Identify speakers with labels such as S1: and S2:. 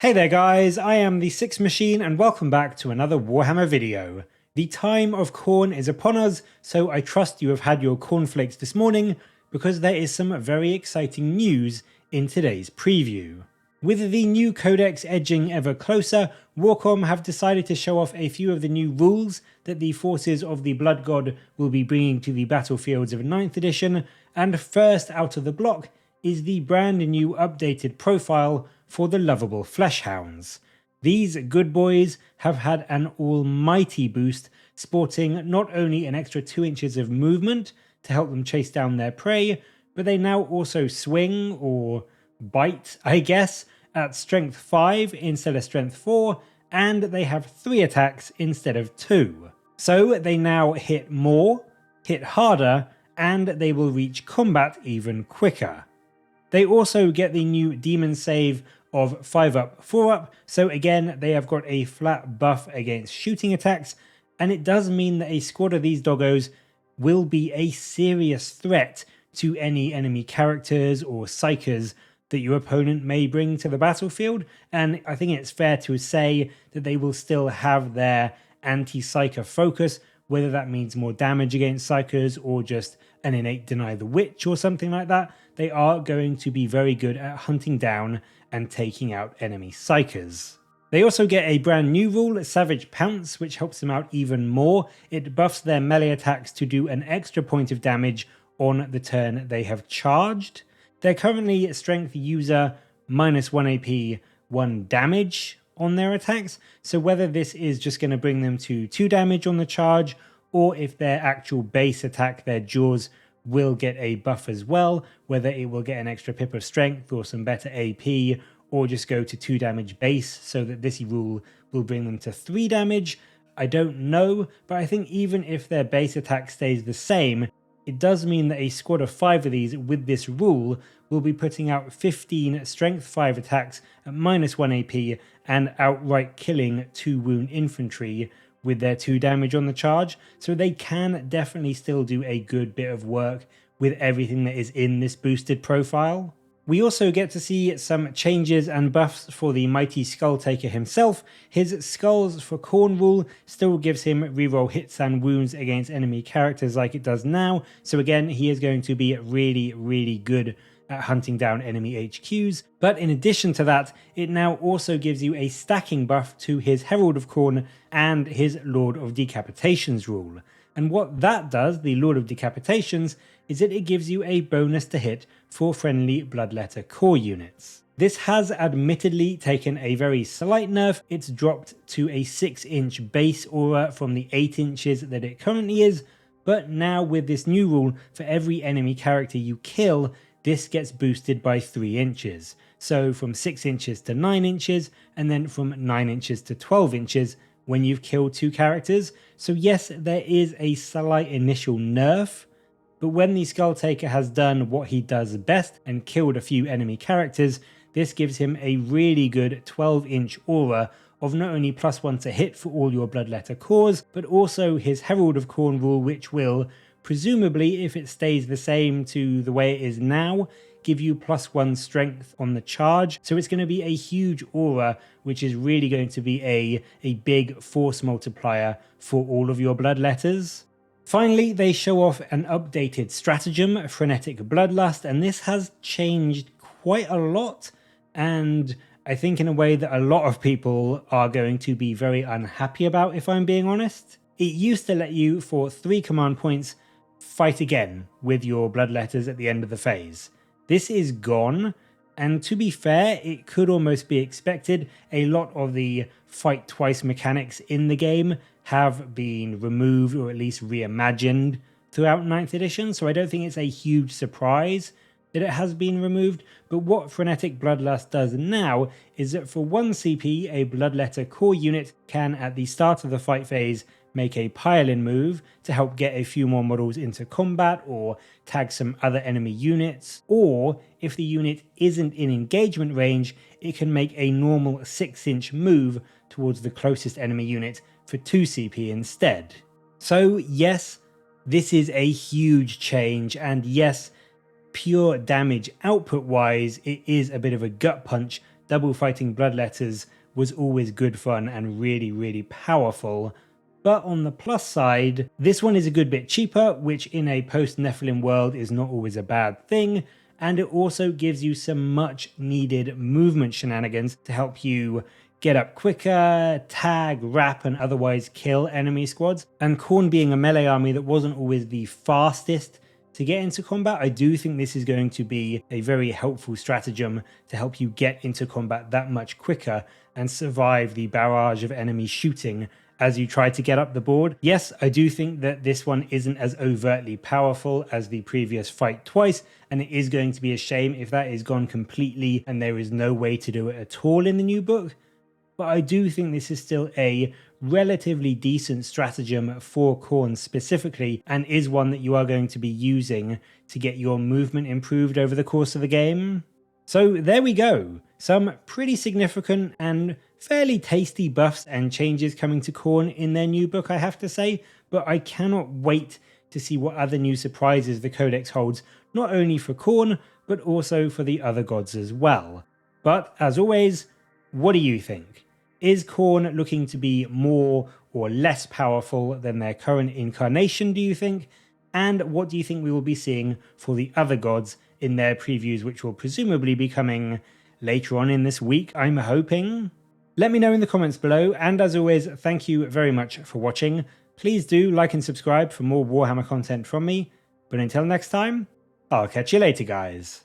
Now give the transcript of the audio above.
S1: Hey there guys, I am the Six Machine and welcome back to another Warhammer video. The time of Khorne is upon us, so I trust you have had your cornflakes this morning because there is some very exciting news in today's preview. With the new codex edging ever closer, Warcom have decided to show off a few of the new rules that the forces of the Blood God will be bringing to the battlefields of 9th edition, and first out of the block is the brand new updated profile for the lovable Flesh Hounds. These good boys have had an almighty boost, sporting not only an extra 2 inches of movement to help them chase down their prey, but they now also swing, or bite I guess, at strength 5 instead of strength 4, and they have 3 attacks instead of 2. So they now hit more, hit harder, and they will reach combat even quicker. They also get the new demon save of 5 up, 4 up, so again they have got a flat buff against shooting attacks, and it does mean that a squad of these doggos will be a serious threat to any enemy characters or psychers that your opponent may bring to the battlefield, and I think it's fair to say that they will still have their anti-psyker focus, whether that means more damage against psychers or just an innate deny the witch or something like that. They are going to be very good at hunting down and taking out enemy psychers. They also get a brand new rule, Savage Pounce, which helps them out even more. It buffs their melee attacks to do an extra point of damage on the turn they have charged. They're currently strength user -1 AP, 1 damage on their attacks, so whether this is just going to bring them to 2 damage on the charge, or if their actual base attack, their jaws, will get a buff as well, whether it will get an extra pip of strength or some better AP, or just go to 2 damage base so that this rule will bring them to 3 damage. I don't know, but I think even if their base attack stays the same, it does mean that a squad of 5 of these with this rule will be putting out 15 strength 5 attacks at -1 AP and outright killing 2 wound infantry with their 2 damage on the charge, so they can definitely still do a good bit of work with everything that is in this boosted profile. We also get to see some changes and buffs for the mighty Skulltaker himself. His Skulls for Khorne rule still gives him reroll hits and wounds against enemy characters like it does now, so again he is going to be really good at hunting down enemy HQs, but in addition to that, it now also gives you a stacking buff to his Herald of Khorne and his Lord of Decapitations rule. And what that does, the Lord of Decapitations, is that it gives you a bonus to hit for friendly Bloodletter core units. This has admittedly taken a very slight nerf. It's dropped to a 6-inch base aura from the 8 inches that it currently is, but now with this new rule, for every enemy character you kill, this gets boosted by 3 inches. So from 6 inches to 9 inches, and then from 9 inches to 12 inches when you've killed 2 characters. So yes, there is a slight initial nerf, but when the Skulltaker has done what he does best and killed a few enemy characters, this gives him a really good 12-inch aura of not only +1 to hit for all your Bloodletter cores, but also his Herald of Khorne rule, which will, presumably if it stays the same to the way it is now, give you +1 strength on the charge. So it's going to be a huge aura, which is really going to be a big force multiplier for all of your Bloodletters. Finally, they show off an updated stratagem, Frenetic Bloodlust, and this has changed quite a lot, and I think in a way that a lot of people are going to be very unhappy about, if I'm being honest. It used to let you, for 3 command points, fight again with your Bloodletters at the end of the phase. This is gone, and to be fair, it could almost be expected. A lot of the fight twice mechanics in the game have been removed or at least reimagined throughout 9th edition, so I don't think it's a huge surprise that it has been removed. But what Frenetic Bloodlust does now is that for 1 CP, a Bloodletter core unit can, at the start of the fight phase, make a pile-in move to help get a few more models into combat or tag some other enemy units, or if the unit isn't in engagement range, it can make a normal 6-inch move towards the closest enemy unit for 2 CP instead. So yes, this is a huge change, and yes, pure damage output wise, it is a bit of a gut punch double fighting bloodletters was always good fun and really powerful. But on the plus side, this one is a good bit cheaper, which in a post-Nephilim world is not always a bad thing, and it also gives you some much needed movement shenanigans to help you get up quicker, tag, wrap, and otherwise kill enemy squads. And Khorne being a melee army that wasn't always the fastest to get into combat, I do think this is going to be a very helpful stratagem to help you get into combat that much quicker and survive the barrage of enemy shooting as you try to get up the board. Yes, I do think that this one isn't as overtly powerful as the previous Fight Twice, and it is going to be a shame if that is gone completely and there is no way to do it at all in the new book. But I do think this is still a relatively decent stratagem for Khorne specifically, and is one that you are going to be using to get your movement improved over the course of the game. So there we go, some pretty significant and fairly tasty buffs and changes coming to Khorne in their new book, I have to say, but I cannot wait to see what other new surprises the Codex holds, not only for Khorne, but also for the other gods as well. But as always, what do you think? Is Khorne looking to be more or less powerful than their current incarnation, do you think? And what do you think we will be seeing for the other gods in their previews, which will presumably be coming later on in this week, I'm hoping? Let me know in the comments below, and as always, thank you very much for watching. Please do like and subscribe for more Warhammer content from me, but until next time, I'll catch you later, guys.